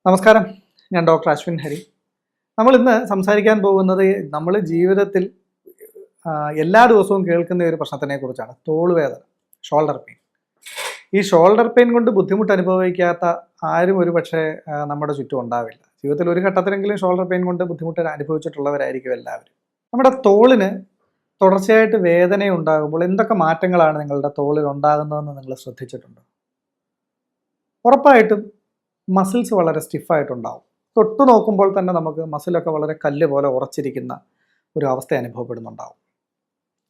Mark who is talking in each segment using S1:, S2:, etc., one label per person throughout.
S1: നമസ്കാരം, ഞാൻ ഡോക്ടർ അശ്വിൻ ഹരി. നമ്മൾ ഇന്ന് സംസാരിക്കാൻ പോകുന്നത് നമ്മൾ ജീവിതത്തിൽ എല്ലാ ദിവസവും കേൾക്കുന്ന ഒരു പ്രശ്നത്തിനെ കുറിച്ചാണ്. തോളുവേദന, ഷോൾഡർ പെയിൻ. ഈ ഷോൾഡർ പെയിൻ കൊണ്ട് ബുദ്ധിമുട്ട് അനുഭവിക്കാത്ത ആരും ഒരു പക്ഷേ നമ്മുടെ ചുറ്റും ഉണ്ടാവില്ല. ജീവിതത്തിൽ ഒരു ഘട്ടത്തിലെങ്കിലും ഷോൾഡർ പെയിൻ കൊണ്ട് ബുദ്ധിമുട്ട് അനുഭവിച്ചിട്ടുള്ളവരായിരിക്കും എല്ലാവരും. നമ്മുടെ തോളിന് തുടർച്ചയായിട്ട് വേദന ഉണ്ടാകുമ്പോൾ എന്തൊക്കെ മാറ്റങ്ങളാണ് നിങ്ങളുടെ തോളിൽ ഉണ്ടാകുന്നതെന്ന് നിങ്ങൾ ശ്രദ്ധിച്ചിട്ടുണ്ടോ? ഉറപ്പായിട്ടും മസിൽസ് വളരെ സ്റ്റിഫായിട്ടുണ്ടാവും. തൊട്ടു നോക്കുമ്പോൾ തന്നെ നമുക്ക് മസിലൊക്കെ വളരെ കല്ല് പോലെ ഉറച്ചിരിക്കുന്ന ഒരു അവസ്ഥ അനുഭവപ്പെടുന്നുണ്ടാവും.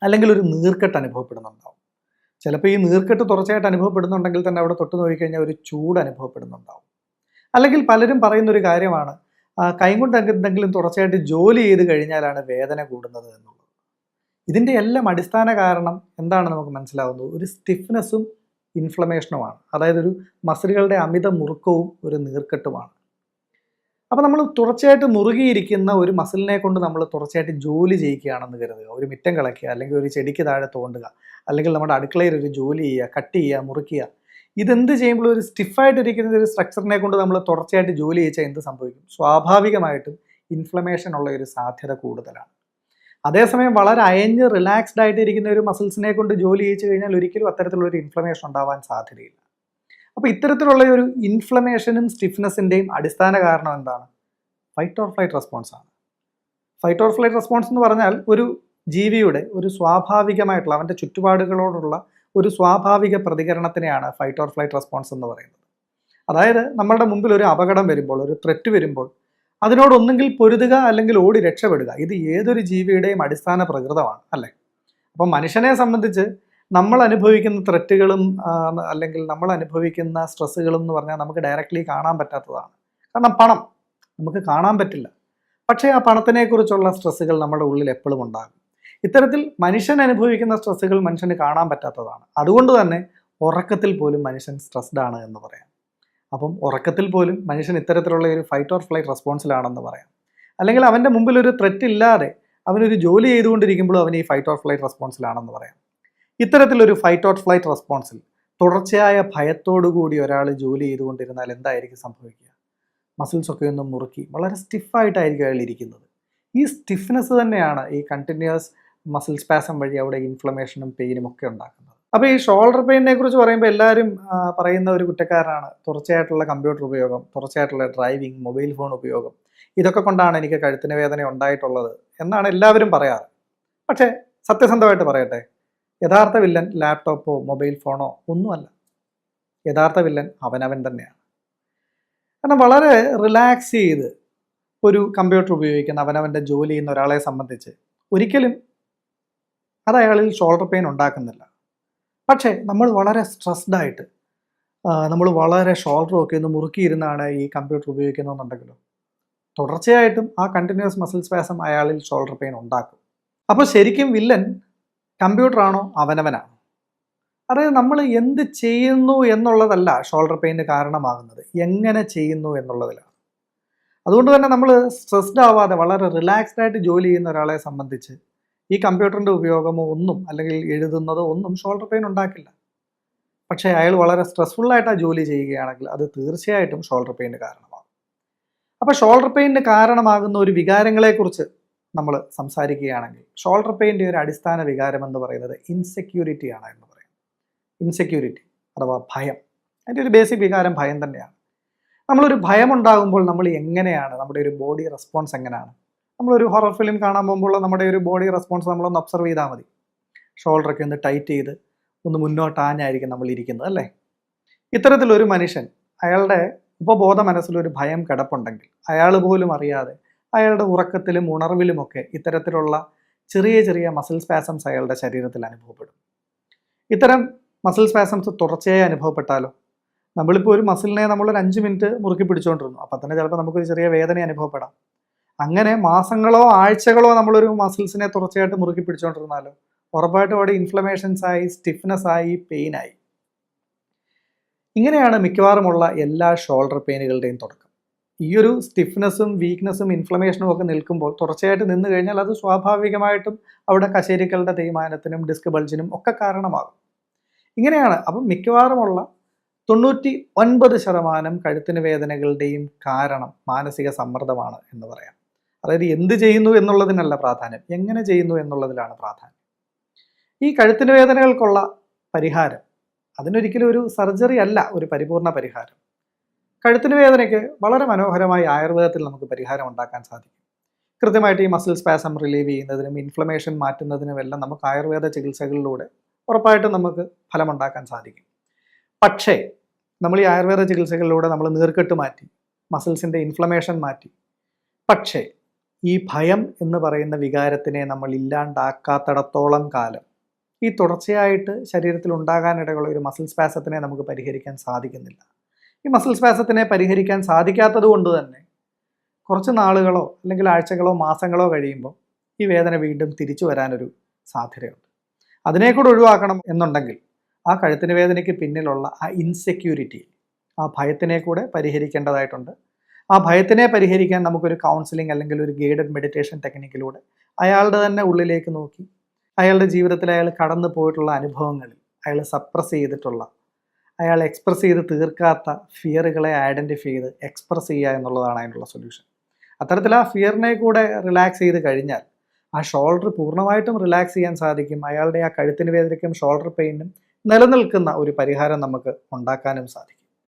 S1: അല്ലെങ്കിൽ ഒരു നീർക്കെട്ട് അനുഭവപ്പെടുന്നുണ്ടാവും. ചിലപ്പോൾ ഈ നീർക്കെട്ട് തുടർച്ചയായിട്ട് അനുഭവപ്പെടുന്നുണ്ടെങ്കിൽ തന്നെ അവിടെ തൊട്ട് നോക്കിക്കഴിഞ്ഞാൽ ഒരു ചൂട് അനുഭവപ്പെടുന്നുണ്ടാവും. അല്ലെങ്കിൽ പലരും പറയുന്നൊരു കാര്യമാണ്, കൈകൊണ്ട് എന്തെങ്കിലും തുടർച്ചയായിട്ട് ജോലി ചെയ്ത് കഴിഞ്ഞാലാണ് വേദന കൂടുന്നത് എന്നുള്ളത്. ഇതിൻ്റെ എല്ലാം അടിസ്ഥാന കാരണം എന്താണെന്ന് നമുക്ക് മനസ്സിലാവുന്നത് ഒരു സ്റ്റിഫ്നെസ്സും ഇൻഫ്ലമേഷനുമാണ്. അതായത് ഒരു മസിലുകളുടെ അമിത മുറുക്കവും ഒരു നീർക്കെട്ടുമാണ്. അപ്പോൾ നമ്മൾ തുടർച്ചയായിട്ട് മുറുകിയിരിക്കുന്ന ഒരു മസിലിനെ കൊണ്ട് നമ്മൾ തുടർച്ചയായിട്ട് ജോലി ചെയ്യിക്കുകയാണെന്ന് കരുതുക. ഒരു മിറ്റം കളയ്ക്കുക, അല്ലെങ്കിൽ ഒരു ചെടിക്ക് താഴെ തോണ്ടുക, അല്ലെങ്കിൽ നമ്മുടെ അടുക്കളയിൽ ഒരു ജോലി ചെയ്യുക, കട്ട് ചെയ്യുക, മുറിക്കുക. ഇതെന്ത് ചെയ്യുമ്പോൾ ഒരു സ്റ്റിഫായിട്ടിരിക്കുന്ന ഒരു സ്ട്രക്ചറിനെ കൊണ്ട് നമ്മൾ തുടർച്ചയായിട്ട് ജോലി ചെയ്യിച്ചാൽ എന്ത് സംഭവിക്കും? സ്വാഭാവികമായിട്ടും ഇൻഫ്ലമേഷൻ ഉള്ള ഒരു സാധ്യത കൂടുതലാണ്. അതേസമയം വളരെ അയഞ്ഞ് റിലാക്സ്ഡ് ആയിട്ട് ഇരിക്കുന്ന ഒരു മസിൽസിനെ കൊണ്ട് ജോലി ചെയ്യിച്ചു കഴിഞ്ഞാൽ ഒരിക്കലും അത്തരത്തിലുള്ളൊരു ഇൻഫ്ലമേഷൻ ഉണ്ടാവാൻ സാധ്യതയില്ല. അപ്പോൾ ഇത്തരത്തിലുള്ള ഒരു ഇൻഫ്ലമേഷനും സ്റ്റിഫ്നെസ്സിൻ്റെയും അടിസ്ഥാന കാരണം എന്താണ്? ഫൈറ്റ് ഓർ ഫ്ലൈറ്റ് റെസ്പോൺസ് ആണ്. ഫൈറ്റ് ഓർ ഫ്ലൈറ്റ് റെസ്പോൺസ് എന്ന് പറഞ്ഞാൽ ഒരു ജീവിയുടെ ഒരു സ്വാഭാവികമായിട്ടുള്ള അവൻ്റെ ചുറ്റുപാടുകളോടുള്ള ഒരു സ്വാഭാവിക പ്രതികരണത്തിനെയാണ് ഫൈറ്റ് ഓർ ഫ്ലൈറ്റ് റെസ്പോൺസ് എന്ന് പറയുന്നത്. അതായത് നമ്മളുടെ മുമ്പിൽ ഒരു അപകടം വരുമ്പോൾ, ഒരു ത്രെറ്റ് വരുമ്പോൾ അതിനോടൊന്നെങ്കിൽ പൊരുതുക അല്ലെങ്കിൽ ഓടി രക്ഷപ്പെടുക. ഇത് ഏതൊരു ജീവിയുടെയും അടിസ്ഥാന പ്രകൃതമാണ്, അല്ലേ? അപ്പം മനുഷ്യനെ സംബന്ധിച്ച് നമ്മൾ അനുഭവിക്കുന്ന ത്രെറ്റുകളും അല്ലെങ്കിൽ നമ്മൾ അനുഭവിക്കുന്ന സ്ട്രെസ്സുകളും എന്ന് പറഞ്ഞാൽ നമുക്ക് ഡയറക്റ്റ്ലി കാണാൻ പറ്റാത്തതാണ്. കാരണം പണം നമുക്ക് കാണാൻ പറ്റില്ല, പക്ഷേ ആ പണത്തിനെക്കുറിച്ചുള്ള സ്ട്രെസ്സുകൾ നമ്മുടെ ഉള്ളിൽ എപ്പോഴും ഉണ്ടാകും. ഇത്തരത്തിൽ മനുഷ്യൻ അനുഭവിക്കുന്ന സ്ട്രെസ്സുകൾ മനുഷ്യന് കാണാൻ പറ്റാത്തതാണ്. അതുകൊണ്ട് തന്നെ ഉറക്കത്തിൽ പോലും മനുഷ്യൻ സ്ട്രെസ്ഡ് ആണ് എന്ന് പറയാം. അപ്പം ഉറക്കത്തിൽ പോലും മനുഷ്യൻ ഇത്തരത്തിലുള്ള ഒരു ഫൈറ്റ് ഓർ ഫ്ലൈറ്റ് റെസ്പോൺസിലാണെന്ന് പറയാം. അല്ലെങ്കിൽ അവൻ്റെ മുമ്പിൽ ഒരു ത്രെറ്റ് ഇല്ലാതെ അവനൊരു ജോലി ചെയ്തുകൊണ്ടിരിക്കുമ്പോഴും അവൻ ഈ ഫൈറ്റ് ഓർ ഫ്ലൈറ്റ് റെസ്പോൺസിലാണെന്ന് പറയാം. ഇത്തരത്തിലൊരു ഫൈറ്റ് ഓർ ഫ്ലൈറ്റ് റെസ്പോൺസിൽ തുടർച്ചയായ ഭയത്തോടുകൂടി ഒരാൾ ജോലി ചെയ്തുകൊണ്ടിരുന്നാൽ എന്തായിരിക്കും സംഭവിക്കുക? മസിൽസൊക്കെ ഒന്ന് മുറുക്കി വളരെ സ്റ്റിഫായിട്ടായിരിക്കും അയാൾ ഇരിക്കുന്നത്. ഈ സ്റ്റിഫ്നെസ് തന്നെയാണ് ഈ കണ്ടിന്യൂസ് മസിൽ സ്പാസം വഴി അവിടെ ഇൻഫ്ലമേഷനും പെയിനും ഒക്കെ ഉണ്ടാക്കുന്നത്. അപ്പോൾ ഈ ഷോൾഡർ പെയിനെ കുറിച്ച് പറയുമ്പോൾ എല്ലാവരും പറയുന്ന ഒരു കുറ്റക്കാരനാണ് തുടർച്ചയായിട്ടുള്ള കമ്പ്യൂട്ടർ ഉപയോഗം, തുടർച്ചയായിട്ടുള്ള ഡ്രൈവിംഗ്, മൊബൈൽ ഫോൺ ഉപയോഗം. ഇതൊക്കെ കൊണ്ടാണ് എനിക്ക് കഴുത്തിന് വേദന ഉണ്ടായിട്ടുള്ളത് എന്നാണ് എല്ലാവരും പറയാറ്. പക്ഷേ സത്യസന്ധമായിട്ട് പറയട്ടെ, യഥാർത്ഥ വില്ലൻ ലാപ്ടോപ്പോ മൊബൈൽ ഫോണോ ഒന്നുമല്ല. യഥാർത്ഥ വില്ലൻ അവനവൻ തന്നെയാണ്. കാരണം വളരെ റിലാക്സ് ചെയ്ത് ഒരു കമ്പ്യൂട്ടർ ഉപയോഗിക്കുന്ന അവനവൻ്റെ ജോലി ചെയ്യുന്ന ഒരാളെ സംബന്ധിച്ച് ഒരിക്കലും അത് അയാളിൽ ഷോൾഡർ പെയിൻ ഉണ്ടാക്കുന്നില്ല. പക്ഷേ നമ്മൾ വളരെ സ്ട്രെസ്ഡ് ആയിട്ട് നമ്മൾ വളരെ ഷോൾഡറൊക്കെ ഒന്ന് മുറുക്കിയിരുന്നാണ് ഈ കമ്പ്യൂട്ടർ ഉപയോഗിക്കുന്നതെന്നുണ്ടെങ്കിലോ തുടർച്ചയായിട്ടും ആ കണ്ടിന്യൂസ് മസിൽ സ്പാസം അയാളിൽ ഷോൾഡർ പെയിൻ ഉണ്ടാക്കും. അപ്പോൾ ശരിക്കും വില്ലൻ കമ്പ്യൂട്ടറാണോ അവനവനാണോ? അതായത് നമ്മൾ എന്ത് ചെയ്യുന്നു എന്നുള്ളതല്ല ഷോൾഡർ പെയിന് കാരണമാകുന്നത്, എങ്ങനെ ചെയ്യുന്നു എന്നുള്ളതിലാണ്. അതുകൊണ്ട് തന്നെ നമ്മൾ സ്ട്രെസ്ഡ് ആവാതെ വളരെ റിലാക്സ്ഡ് ആയിട്ട് ജോലി ചെയ്യുന്ന ഒരാളെ സംബന്ധിച്ച് ഈ കമ്പ്യൂട്ടറിൻ്റെ ഉപയോഗമോ ഒന്നും അല്ലെങ്കിൽ എഴുതുന്നതോ ഒന്നും ഷോൾഡർ പെയിൻ ഉണ്ടാക്കില്ല. പക്ഷേ അയാൾ വളരെ സ്ട്രെസ്ഫുള്ളായിട്ടാണ് ജോലി ചെയ്യുകയാണെങ്കിൽ അത് തീർച്ചയായിട്ടും ഷോൾഡർ പെയിന് കാരണമാകും. അപ്പോൾ ഷോൾഡർ പെയിന് കാരണമാകുന്ന ഒരു വികാരങ്ങളെക്കുറിച്ച് നമ്മൾ സംസാരിക്കുകയാണെങ്കിൽ ഷോൾഡർ പെയിൻ്റെ ഒരു അടിസ്ഥാന വികാരം എന്ന് പറയുന്നത് ഇൻസെക്യൂരിറ്റി ആണ് എന്ന് പറയും. ഇൻസെക്യൂരിറ്റി അഥവാ ഭയം. അതിൻ്റെ ഒരു ബേസിക് വികാരം ഭയം തന്നെയാണ്. നമ്മളൊരു ഭയം ഉണ്ടാകുമ്പോൾ നമ്മൾ എങ്ങനെയാണ് നമ്മുടെ ഒരു ബോഡി റെസ്പോൺസ് എങ്ങനെയാണ്? നമ്മളൊരു ഹൊറർ ഫിലിം കാണാൻ പോകുമ്പോൾ നമ്മുടെ ഒരു ബോഡി റെസ്പോൺസ് നമ്മളൊന്ന് ഒബ്സർവ് ചെയ്താൽ മതി. ഷോൾഡറൊക്കെ ഒന്ന് ടൈറ്റ് ചെയ്ത് ഒന്ന് മുന്നോട്ടാഞ്ഞായിരിക്കും നമ്മൾ ഇരിക്കുന്നത്, അല്ലേ? ഇത്തരത്തിലൊരു മനുഷ്യൻ അയാളുടെ ഉപബോധ മനസ്സിലൊരു ഭയം കിടപ്പുണ്ടെങ്കിൽ അയാൾ പോലും അറിയാതെ അയാളുടെ ഉറക്കത്തിലും ഉണർവിലുമൊക്കെ ഇത്തരത്തിലുള്ള ചെറിയ ചെറിയ മസിൽ സ്പാസംസ് അയാളുടെ ശരീരത്തിൽ അനുഭവപ്പെടും. ഇത്തരം മസിൽ സ്പാസംസ് തുടർച്ചയായി അനുഭവപ്പെട്ടാലോ? നമ്മളിപ്പോൾ ഒരു മസിലിനെ നമ്മളൊരു 5 മിനിറ്റ് മുറുക്കി പിടിച്ചുകൊണ്ടിരുന്നു, അപ്പം തന്നെ ചിലപ്പോൾ നമുക്കൊരു ചെറിയ വേദന അനുഭവപ്പെടാം. അങ്ങനെ മാസങ്ങളോ ആഴ്ചകളോ നമ്മളൊരു മസിൽസിനെ തുടർച്ചയായിട്ട് മുറുക്കി പിടിച്ചുകൊണ്ടിരുന്നാലോ ഉറപ്പായിട്ടും അവിടെ ഇൻഫ്ലമേഷൻസ് ആയി, സ്റ്റിഫ്നെസ് ആയി, പെയിനായി. ഇങ്ങനെയാണ് മിക്കവാറുമുള്ള എല്ലാ ഷോൾഡർ പെയിനുകളുടെയും തുടക്കം. ഈ ഒരു സ്റ്റിഫ്നെസ്സും വീക്ക്നെസ്സും ഇൻഫ്ലമേഷനും ഒക്കെ നിൽക്കുമ്പോൾ തുടർച്ചയായിട്ട് നിന്ന് കഴിഞ്ഞാൽ അത് സ്വാഭാവികമായിട്ടും അവിടെ കശേരുക്കളുടെ തേയ്മാനത്തിനും ഡിസ്ക് ബൾജിനും ഒക്കെ കാരണമാകും. ഇങ്ങനെയാണ് അപ്പം മിക്കവാറുമുള്ള 99% കഴുത്തിന് വേദനകളുടെയും കാരണം മാനസിക സമ്മർദ്ദമാണ് എന്ന് പറയാം. അതായത് എന്ത് ചെയ്യുന്നു എന്നുള്ളതിനല്ല പ്രാധാന്യം, എങ്ങനെ ചെയ്യുന്നു എന്നുള്ളതിലാണ് പ്രാധാന്യം. ഈ കഴുത്തിന് വേദനകൾക്കുള്ള പരിഹാരം അതിനൊരിക്കലും ഒരു സർജറി അല്ല ഒരു പരിപൂർണ പരിഹാരം. കഴുത്തിന് വേദനയ്ക്ക് വളരെ മനോഹരമായി ആയുർവേദത്തിൽ നമുക്ക് പരിഹാരം ഉണ്ടാക്കാൻ സാധിക്കും. കൃത്യമായിട്ട് ഈ മസിൽ സ്പാസം റിലീവ് ചെയ്യുന്നതിനും ഇൻഫ്ലമേഷൻ മാറ്റുന്നതിനുമെല്ലാം നമുക്ക് ആയുർവേദ ചികിത്സകളിലൂടെ ഉറപ്പായിട്ടും നമുക്ക് ഫലമുണ്ടാക്കാൻ സാധിക്കും. പക്ഷേ നമ്മൾ ഈ ആയുർവേദ ചികിത്സകളിലൂടെ നമ്മൾ നീർക്കെട്ട് മാറ്റി, മസിൽസിൻ്റെ ഇൻഫ്ലമേഷൻ മാറ്റി, പക്ഷേ ഈ ഭയം എന്ന് പറയുന്ന വികാരത്തിനെ നമ്മൾ ഇല്ലാണ്ടാക്കാത്തിടത്തോളം കാലം ഈ തുടർച്ചയായിട്ട് ശരീരത്തിൽ ഉണ്ടാകാനിടയുള്ള ഒരു മസിൽ സ്പാസത്തിനെ നമുക്ക് പരിഹരിക്കാൻ സാധിക്കുന്നില്ല. ഈ മസിൽ സ്പാസത്തിനെ പരിഹരിക്കാൻ സാധിക്കാത്തത് കൊണ്ട് തന്നെ കുറച്ച് നാളുകളോ അല്ലെങ്കിൽ ആഴ്ചകളോ മാസങ്ങളോ കഴിയുമ്പോൾ ഈ വേദന വീണ്ടും തിരിച്ചു വരാനൊരു സാധ്യതയുണ്ട്. അതിനെ കൂടെ ഒഴിവാക്കണം എന്നുണ്ടെങ്കിൽ ആ കഴുത്തിന് വേദനയ്ക്ക് പിന്നിലുള്ള ആ ഇൻസെക്യൂരിറ്റി, ആ ഭയത്തിനെ കൂടെ പരിഹരിക്കേണ്ടതായിട്ടുണ്ട്. ആ ഭയത്തിനെ പരിഹരിക്കാൻ നമുക്കൊരു കൗൺസിലിംഗ് അല്ലെങ്കിൽ ഒരു ഗൈഡഡ് മെഡിറ്റേഷൻ ടെക്നിക്കിലൂടെ അയാളുടെ തന്നെ ഉള്ളിലേക്ക് നോക്കി അയാളുടെ ജീവിതത്തിൽ അയാൾ കടന്നു പോയിട്ടുള്ള അനുഭവങ്ങളിൽ അയാൾ സപ്രസ് ചെയ്തിട്ടുള്ള, അയാൾ എക്സ്പ്രസ് ചെയ്ത് തീർക്കാത്ത ഫിയറുകളെ ഐഡൻറ്റിഫൈ ചെയ്ത് എക്സ്പ്രസ് ചെയ്യുക എന്നുള്ളതാണ് അതിനുള്ള സൊല്യൂഷൻ. അത്തരത്തിൽ ആ ഫിയറിനെ കൂടെ റിലാക്സ് ചെയ്ത് കഴിഞ്ഞാൽ ആ ഷോൾഡർ പൂർണ്ണമായിട്ടും റിലാക്സ് ചെയ്യാൻ സാധിക്കും. അയാളുടെ ആ കഴുത്തിന് വേദനയ്ക്കും ഷോൾഡർ പെയിനും നിലനിൽക്കുന്ന ഒരു പരിഹാരം നമുക്ക് ഉണ്ടാക്കാനും സാധിക്കും.